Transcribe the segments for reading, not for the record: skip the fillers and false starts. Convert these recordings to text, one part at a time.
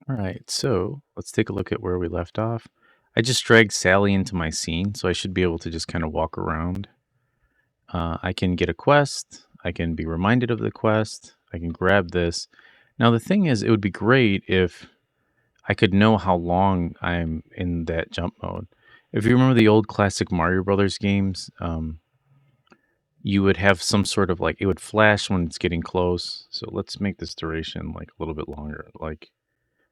All right, so let's take a look at where we left off. I just dragged Sally into my scene, so I should be able to just kind of walk around. I can get a quest. I can be reminded of the quest. I can grab this. Now, the thing is, it would be great if I could know how long I'm in that jump mode. If you remember the old classic Mario Brothers games, you would have some sort of like it would flash when it's getting close. So let's make this duration like a little bit longer.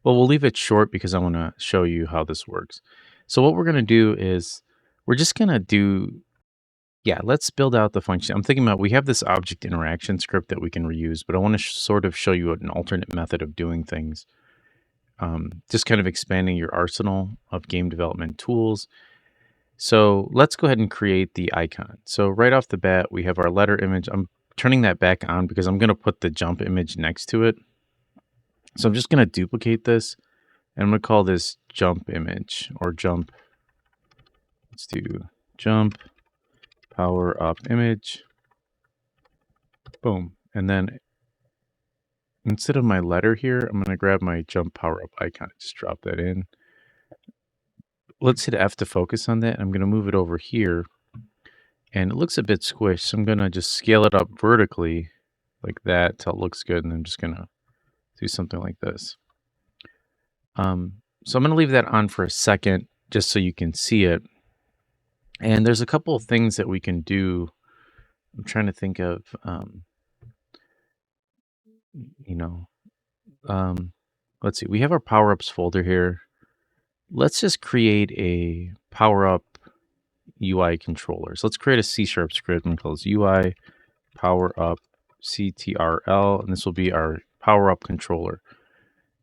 Well, we'll leave it short because I want to show you how this works. So what we're going to do is we're just going to do, yeah, let's build out the function. I'm thinking about we have this object interaction script that we can reuse, but I want to sort of show you an alternate method of doing things. Just kind of expanding your arsenal of game development tools. So let's go ahead and create the icon. So right off the bat, we have our letter image. I'm turning that back on because I'm going to put the jump image next to it. So I'm just going to duplicate this. And I'm going to call this jump image or jump. Let's do jump power up image. Boom. And then instead of my letter here, I'm going to grab my jump power up icon. Just drop that in. Let's hit F to focus on that. I'm going to move it over here. And it looks a bit squished. So I'm going to just scale it up vertically like that till it looks good. And I'm just going to do something like this. So I'm going to leave that on for a second just so you can see it. And there's a couple of things that we can do. I'm trying to think of, you know, um, let's see. We have our power ups folder here. Let's just create a power up UI controller. So let's create a C# script and call this UI power up CTRL, and this will be our power up controller.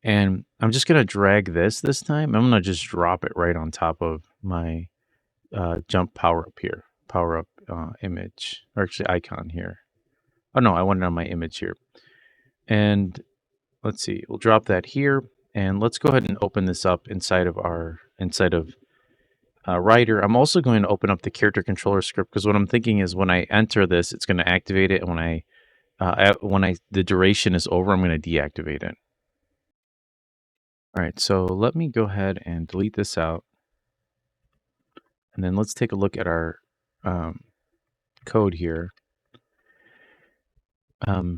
And I'm just going to drag this time. I'm going to just drop it right on top of my jump power up here, power up image, or actually icon here. Oh no, I want it on my image here. And let's see, we'll drop that here. And let's go ahead and open this up inside of Writer. I'm also going to open up the character controller script because what I'm thinking is when I enter this, it's going to activate it, and when the duration is over, I'm going to deactivate it. All right, so let me go ahead and delete this out, and then let's take a look at our code here. All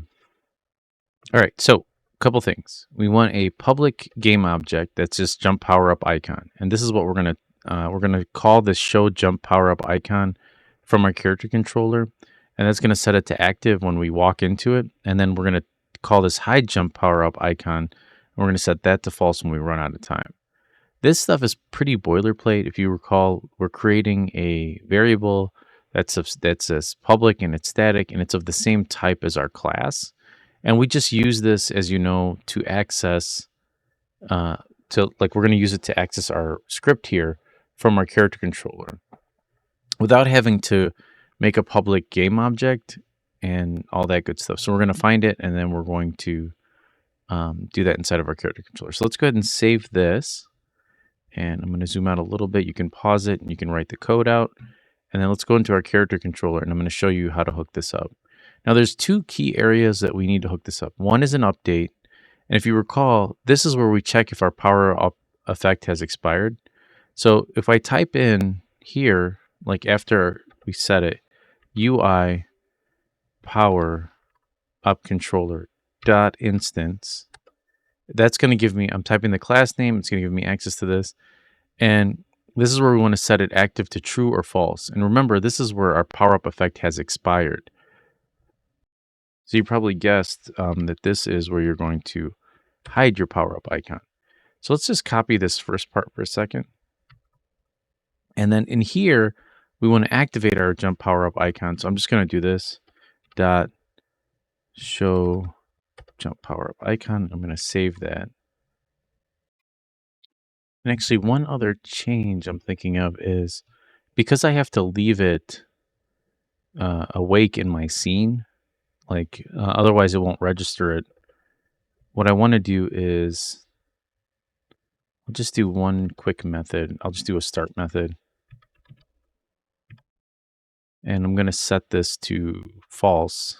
right, so a couple things. We want a public game object that's just jump power up icon, and this is what we're gonna call this show jump power up icon from our character controller, and that's gonna set it to active when we walk into it, and then we're gonna call this hide jump power up icon, and we're gonna set that to false when we run out of time. This stuff is pretty boilerplate. If you recall, we're creating a variable that's public and it's static and it's of the same type as our class. And we just use this, as you know, to access, we're going to use it to access our script here from our character controller without having to make a public game object and all that good stuff. So we're going to find it and then we're going to do that inside of our character controller. So let's go ahead and save this. And I'm going to zoom out a little bit. You can pause it and you can write the code out. And then let's go into our character controller and I'm going to show you how to hook this up. Now there's two key areas that we need to hook this up. One is an update. And if you recall, this is where we check if our power up effect has expired. So if I type in here, like after we set it, UI power up controller dot instance, that's going to give me, I'm typing the class name, it's going to give me access to this. And this is where we want to set it active to true or false. And remember, this is where our power up effect has expired. So you probably guessed that this is where you're going to hide your power up icon. So let's just copy this first part for a second. And then in here, we want to activate our jump power up icon. So I'm just going to do this dot show jump power up icon. I'm going to save that. And actually, one other change I'm thinking of is because I have to leave it awake in my scene, otherwise it won't register it. What I want to do is I'll just do one quick method. I'll just do a start method. And I'm going to set this to false.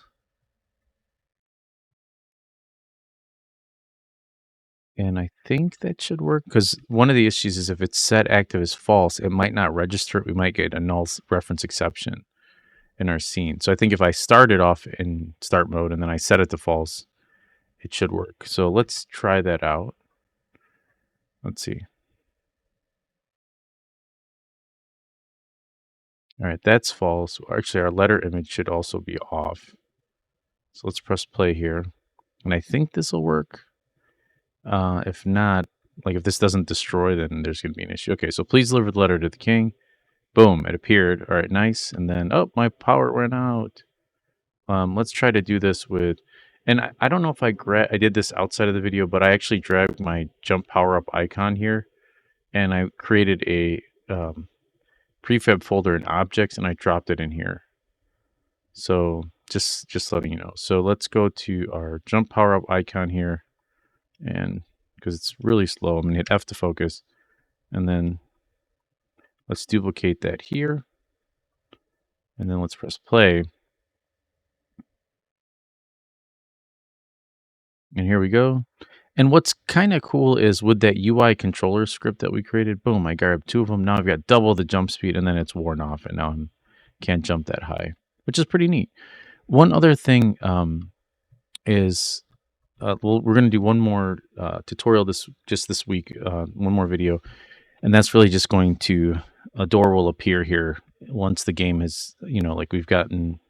And I think that should work because one of the issues is if it's set active as false, it might not register it. We might get a reference exception in our scene. So I think if I start it off in start mode and then I set it to false, it should work. So let's try that out. Let's see. All right, that's false. Actually, our letter image should also be off. So let's press play here. And I think this will work. If not, like if this doesn't destroy, then there's going to be an issue. Okay, so please deliver the letter to the king. Boom, it appeared. All right, nice. And then, oh, my power went out. Let's try to do this with, and I don't know if I did this outside of the video, but I actually dragged my jump power up icon here, and I created a prefab folder in objects, and I dropped it in here. So just letting you know. So let's go to our jump power up icon here, and because it's really slow, I'm gonna hit F to focus, and then let's duplicate that here, and then let's press play. And here we go. And what's kind of cool is with that UI controller script that we created, boom, I grabbed 2 of them. Now I've got double the jump speed, and then it's worn off, and now I can't jump that high, which is pretty neat. One other thing is we're going to do one more tutorial this week, one more video, and that's really just going to, a door will appear here once the game is, like we've gotten,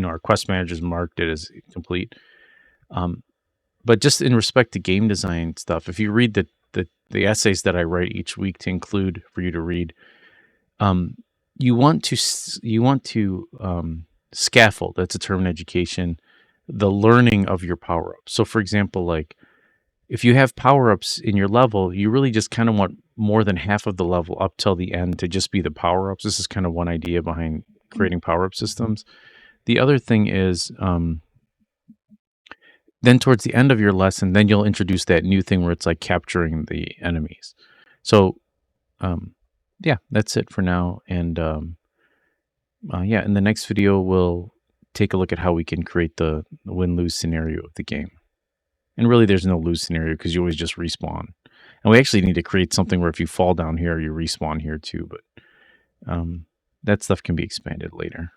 our quest managers marked it as complete. But just in respect to game design stuff, if you read the essays that I write each week to include for you to read, you want to scaffold. That's a term in education. The learning of your power ups. So, for example, like if you have power ups in your level, you really just kind of want more than half of the level up till the end to just be the power ups. This is kind of one idea behind creating power up systems. The other thing is, then towards the end of your lesson, then you'll introduce that new thing where it's like capturing the enemies. So, yeah, that's it for now. And yeah, in the next video, we'll take a look at how we can create the win-lose scenario of the game. And really, there's no lose scenario because you always just respawn. And we actually need to create something where if you fall down here, you respawn here too. But that stuff can be expanded later.